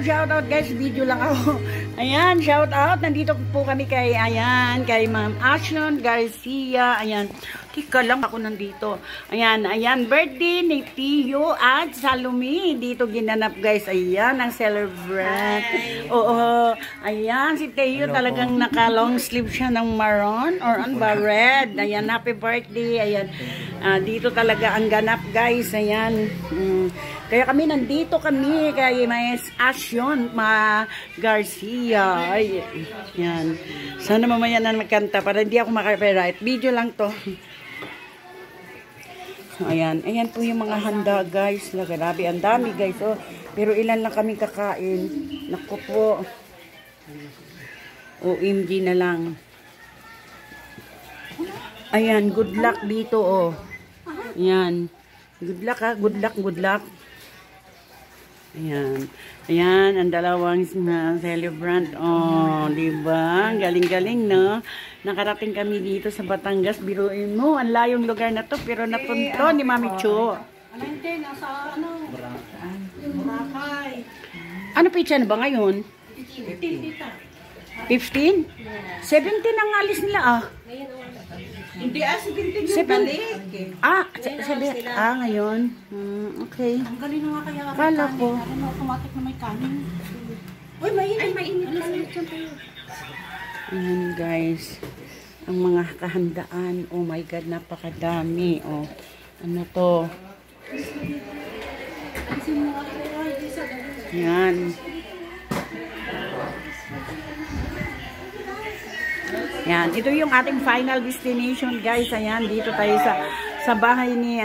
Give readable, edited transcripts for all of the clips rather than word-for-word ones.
Shoutout guys, video lang ako. Ayan, shoutout. Nandito po kami kay, ayan, kay Ma'am Ashon Garcia. Ayan, tika lang ako nandito. Ayan, birthday ni Tio at Salome. Dito ginanap guys. Ayan, ang celebrant. Oo, ayan, si Tio talagang naka long sleeve siya ng maroon or ano ba, red. Ayan, happy birthday. Ayan, dito talaga ang ganap guys. Ayan, kaya kami nandito kami kay Ma'am Ashon Garcia. Ay, yan. Sana mamaya na magkanta para hindi ako makapiright. Video lang to. So, ayan. Ayan po yung mga handa guys. Grabe, ang dami guys. Oh. Pero ilan lang kami kakain. Naku po. OMG na lang. Ayan, good luck dito oh. Ayan. Good luck ha. Good luck, good luck. Ayan. Ayan, ang dalawang celebrant. Oh, diba? Galing-galing, no? Nakarating kami dito sa Batangas. Biruin mo, ang layong lugar na to. Pero napunto ni Mami Cho. Nasa ano? Boracay. Ano pitsa na ba ngayon? 15? 17 ang alis nila, ah. Hindi, 17 yung balik. Ngayon. Okay. Ang galing na nga kaya ako. Kala ko. Ano, automatic na may kanin. Uy, mainit lang. Ayan guys. Ang mga kahandaan. Oh my God, napakadami. Oh, ano to? Ayan. Yan, ito yung ating final destination guys. Ayan, dito tayo sa bahay ni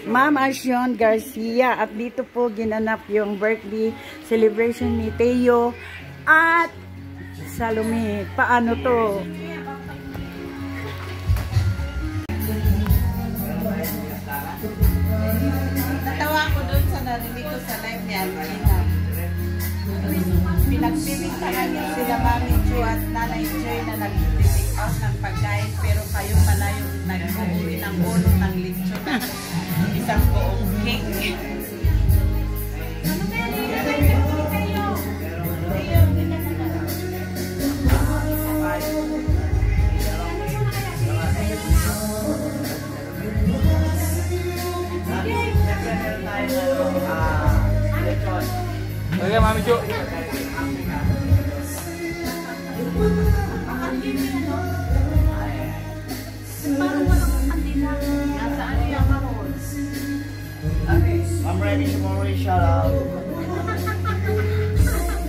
Ma'am Ashon Garcia at dito po ginanap yung birthday celebration ni Teo at Salome. Paano to? Natawa ko doon sa narinig ko sa live niya. Pinagpipintahan niyo sila Mami Cho at Nanay Joy na nag-pick out ng pagkain pero kayo pala yung nag-uwi ng ulo ng lechon na isang buong cake. Oke, Mami Cu. I'm ready tomorrow, shout out.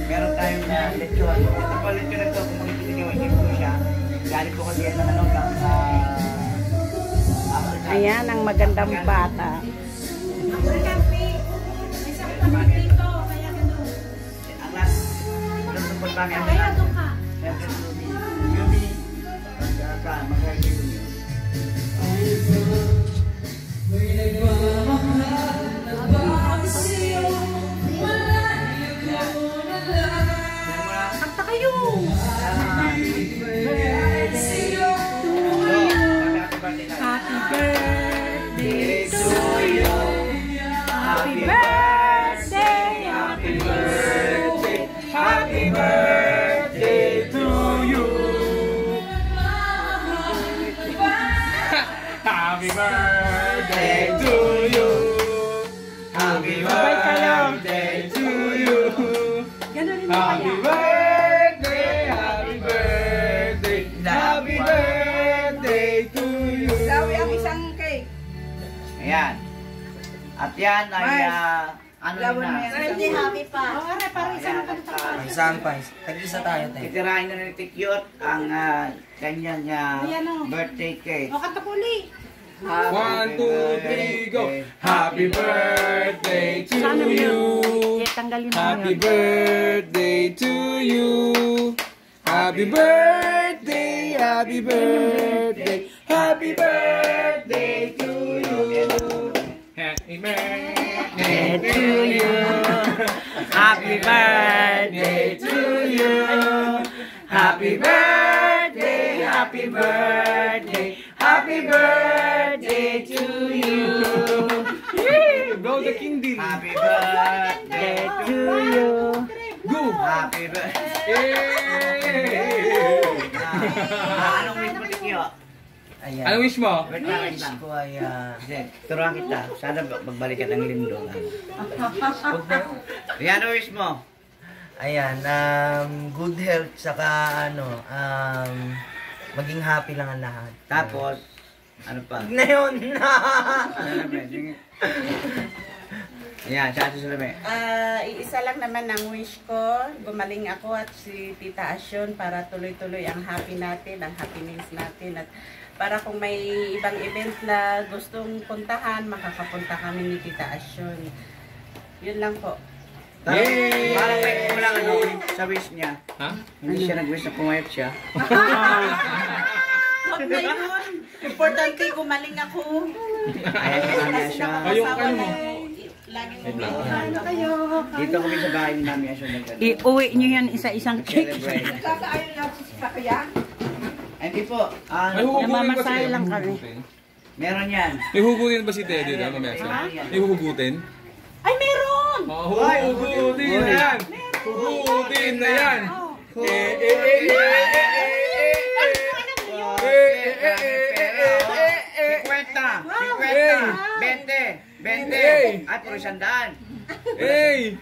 Meron tayong lechon. Ito po lechon na ito, kung magkikitigaw po siya. Galing po kasi yan na sa Ayan ang magandang bata. Kaya doon ka. Kanta kayo. Happy birthday to you. Happy birthday. Happy birthday. Happy birthday to you. Happy birthday to you. Happy birthday to you. Happy birthday, happy birthday, happy birthday to you. Sawi ang isang cake. Ayan. At yan ay ano na. Birthday happy pa. Oo, para isang kanta pa. Isang pa. Tag-isa tayo, tayo. Titirahin na ni Tikyot ang kanyang birthday cake. O, kanta po ulit. 1, 2, 3, go! Happy birthday to you. Happy birthday to you. Happy birthday, happy birthday, happy birthday to you. Happy birthday to you. Happy birthday to you. Happy birthday, happy birthday, happy birthday to you. Blow the candle. Happy birthday To you. Go. Happy birthday. Anong wish mo, Tikyo? Ayan. Ano wish mo? Wait lang, wait Wish lang. ko ay, Turuan kita. Sana magbalik ka ng lindol. Yan ang wish mo. ayan, good health, saka maging happy lang ang lahat. Tapos, ano pa? Na yun na! Yan, sa atin sila, Iisa lang naman ang wish ko. Gumaling ako at si Tita Asyon para tuloy-tuloy ang happy natin, ang happiness natin. At para kung may ibang event na gustong puntahan, makakapunta kami ni Tita Asyon. Yun lang po. Yay! Parang may kulang ano sa wish niya. Ha? Hindi siya nag-wish na pumayat siya. Huwag na yun. Importante, gumaling ako. Ayan, Mami Asyon. Ayun, ano? Laging Wait lang. umiiyak. Dito kami sa bahay ni Mami Asyon. Iuwi nyo yan isa-isang cake. Celebrate. Ay, hindi po. May huhugutin ba si Namamasahe Teddy? lang kami. Meron yan. May huhugutin ba si Teddy na mamaya? May huhugutin? Ay, meron! Huhugutin na yan! Huhugutin na yan! Kwenta! 20! 20! At puro sandaan! Hey!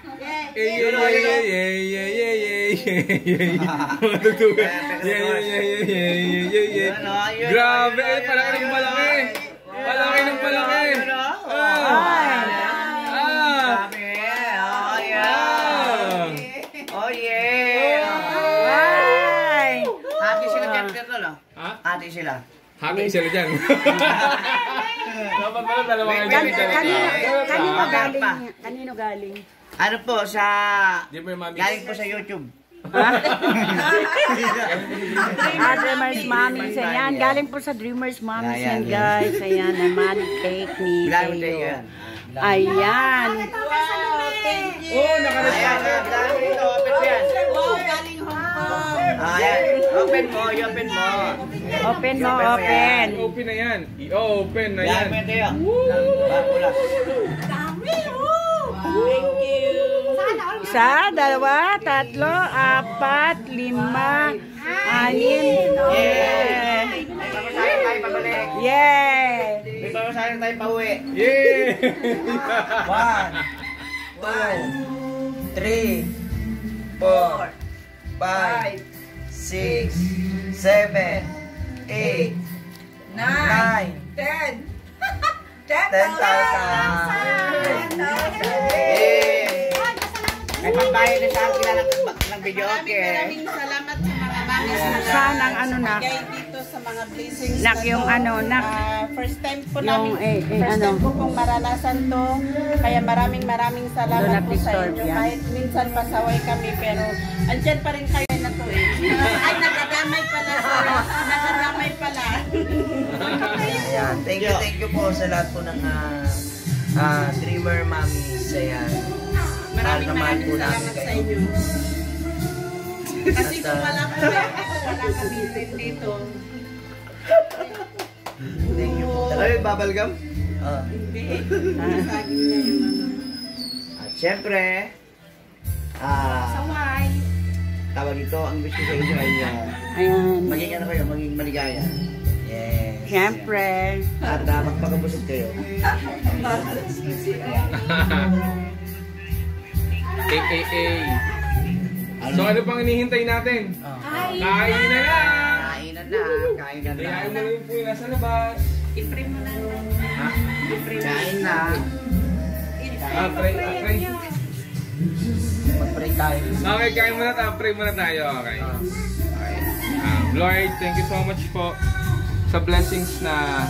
Grabe! Palaki ng malaki! Palaki ng malaki! Grabe! Oh, yeah! Oh, yeah! Ay! Hati sila dyan, Tito, no? Ha? Hati sila. Hati sila dyan. Dapat pala dalawa kayo dyan. Kanino galing? Kanino galing? Ano po, sa... Jimmer Mami. Galing po sa YouTube. Dreamers Mommies. Ayan, galing po sa Dreamers Mommies Ayan, yan, guys. Ayan naman, cake ni Bilang mo tayo Teo. yan. Ayan. Wow, thank you! Oh, nakarap. Ayan, bilang mo dito. Open mo yan. Wow, galing Hong Kong! Ayan. Open mo, i-open mo. Open mo, open. I-open na yan. I-open na yan. Bilang mo tayo. Bago lang. Thank you! Isa, dalawa, tatlo, apat, lima, anim. Yeah! Pagpasayan tayo pabalik. Yeah! May pagpasayan tayo pauwi. Yeah! 1, 2, 3, 4, 5, 6, 7, 8, 9, 10. 10,000! May pambayad na sa akin ng video, okay? Maraming salamat sa mga mamis na Saan ang ano na? nagbigay dito sa mga blessings Nak, na yung to. ano, nak. First time po Yung, namin, first ano. time po pong maranasan to. Kaya maraming Do salamat not po sa disturb inyo. yan. Kahit minsan pasaway kami, pero andyan pa rin kayo na to eh. Ay, nagdadamay pala. Nagdadamay pala. Ayan, thank you po sa lahat po ng Dreamer Mommies. Ayan. Maraming Mahal po namin salamat sa kayo. inyo. Kasi kung wala po wala kami rin dito. Thank you po. Ay, babalgam? Hindi. Saging na yung ano. At syempre, Saway. tawag ito, ang gusto sa inyo ay Ayan. maging ano kayo, maging maligaya. Yes. Siyempre. At magpakabusog kayo. So ano pang hinihintay natin? Kain na na! Kainan na, kainan na. Kain mo rin po yung nasa labas. I-frame mo na lang. Kain na. Pray. Mag-pray tayo. Okay, kain muna tayo. Pray muna tayo. Okay. Lord, thank you so much po sa blessings na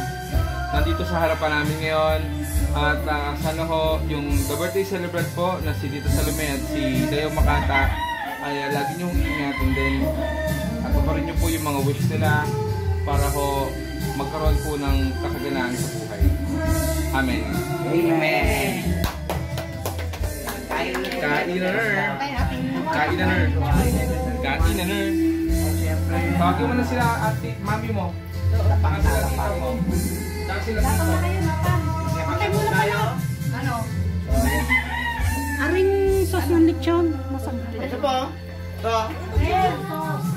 nandito sa harapan namin ngayon. At sana ho, yung the birthday celebrant po na si Tita Salome at si Deo Makata ay lagi niyong ingatan din. At paparin niyo po yung mga wish nila para ho magkaroon po ng kakaganaan sa buhay. Amen. Amen. Kain na ner. Kain na ner. Kain na ner. Tawagin mo na sila ate, mami mo. Tapakan sila tita mo. Tapakan sila tita mo. Okay muna kayo. Ano? ng lechon. Masarap. Ito po. Ito.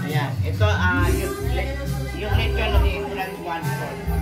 Ayan. Ito, yung lechon na ito lang 1/4.